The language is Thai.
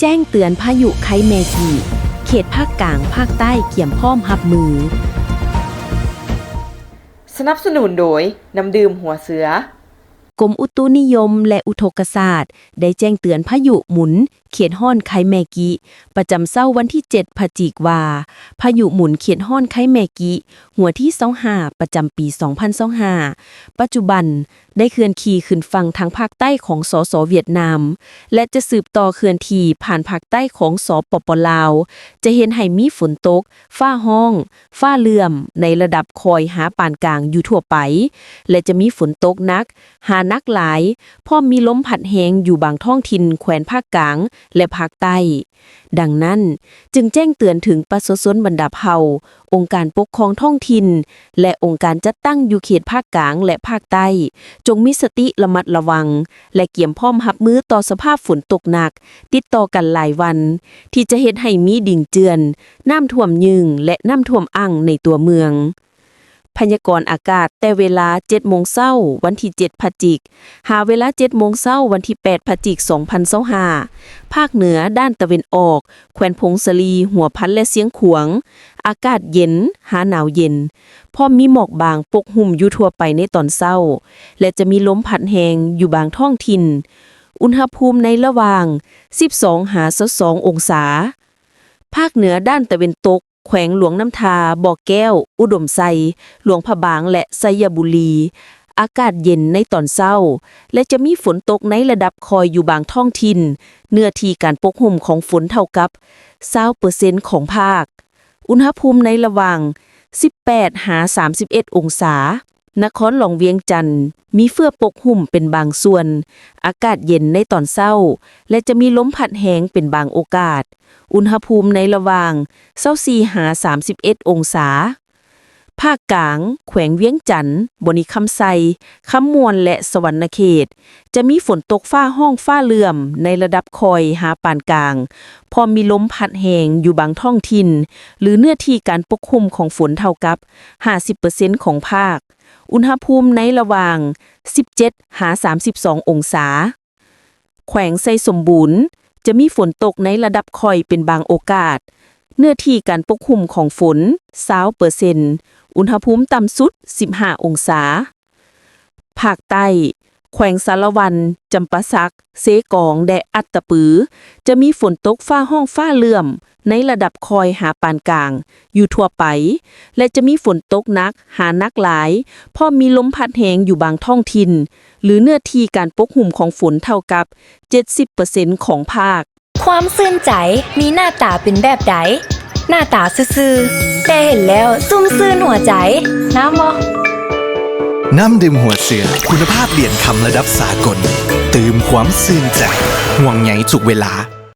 แจ้งเตือนพายุไคแมกิเขตภาคกลางภาคใต้เกี่ยมพร้อมรับมือสนับสนุนโดยน้ำดื่มหัวเสือกรมอุตุนิยมและอุทกศาสตร์ได้แจ้งเตือนพายุหมุนเขตฮ้อนไคแมกิประจำเช้าวันที่7พฤศจิกายนพายุหมุนเขตฮ้อนไคแมกิหัวที่25ประจำปี2025ปัจจุบันได้เคลื่อนที่ขึ้นฝั่งทางภาคใต้ของสสเวียดนามและจะสืบต่อเคลื่อนที่ผ่านภาคใต้ของสปปลาวจะเห็นให้มีฝนตกฟ้าห้องฟ้าเหลื่อมในระดับคอยหาปานกลางอยู่ทั่วไปและจะมีฝนตกหนักหานักหลายพร้อมมีลมพัดแหงอยู่บางท้องถิ่นแขวงภาคกลางและภาคใต้ดังนั้นจึงแจ้งเตือนถึงประชาชนบรรดาเผ่าองค์การปกครองท้องถิ่นและองค์การจัดตั้งอยู่เขตภาคกลางและภาคใต้จงมีสติระมัดระวังและเกี่ยมพร้อมรับมือต่อสภาพฝนตกหนักติดต่อกันหลายวันที่จะเฮ็ดให้มีดิ่งเจือนน้ำท่วมยึงและน้ำท่วมอั่งในตัวเมืองพยากรณ์อากาศแต่เวลา 7:00 นวันที่7พฤศจิกหาเวลา 7:00 นวันที่8พฤศจิก2025ภาคเหนือด้านตะวันออกแขวงพงศลีหัวพันและเสียงขวางอากาศเย็นหาหนาวเย็นพร้อมมีหมอกบางปกหุ่มอยู่ทั่วไปในตอนเช้าและจะมีลมพัดแรงอยู่บางท้องถิ่นอุณหภูมิในระหว่าง12-22องศาภาคเหนือด้านตะวันตกแขวงหลวงน้ำทาบ่อแก้วอุดมไซหลวงพะบางและไสยบุรีอากาศเย็นในตอนเช้าและจะมีฝนตกในระดับคอยอยู่บางท้องถิ่นเนื้อที่การปกคลุมของฝนเท่ากับ 20% ของภาคอุณหภูมิในระหว่าง 18-31 องศานครหลวงเวียงจันทน์มีเฟือกปกหุ่มเป็นบางส่วนอากาศเย็นในตอนเช้าและจะมีลมพัดแรงเป็นบางโอกาสอุณหภูมิในระหว่าง24-31 องศาภาคกลางแขวงเวียงจันทน์บนิคำไซคำมวนและสวรรณเขตจะมีฝนตกฟ้าห้องฟ้าเหลื่อมในระดับคอยหาปานกลางพอมีลมพัดแรงอยู่บางท้องถิ่นหรือเนื้อที่การปกคลุมของฝนเท่ากับ 50% ของภาคอุณหภูมิในระหว่าง 17-32 องศาแขวงไซสมบูรณ์จะมีฝนตกในระดับคอยเป็นบางโอกาสเนื้อที่การปกคลุมของฝน 20% อุณหภูมิต่ำสุด 15 องศาภาคใต้แขวงสารวันจำปาสักเสกองและอัตตปือจะมีฝนตกฟ้าห้องฟ้าเหลื่อมในระดับคอยหาปานกลางอยู่ทั่วไปและจะมีฝนตกหนักหานักหลายพอมีลมพัดแรงอยู่บางท้องถิ่นหรือเนื้อที่การปกคลุมของฝนเท่ากับ 70% ของภาคความซื่นใจมีหน้าตาเป็นแบบใดหน้าตาซื่อๆแต่เห็นแล้วซุ่มซื่นหัวใจน้ำบ่น้ำดื่มหัวเสือคุณภาพเปลี่ยนคำระดับสากลตื่มความซื่นใจห่วงใยทุกเวลา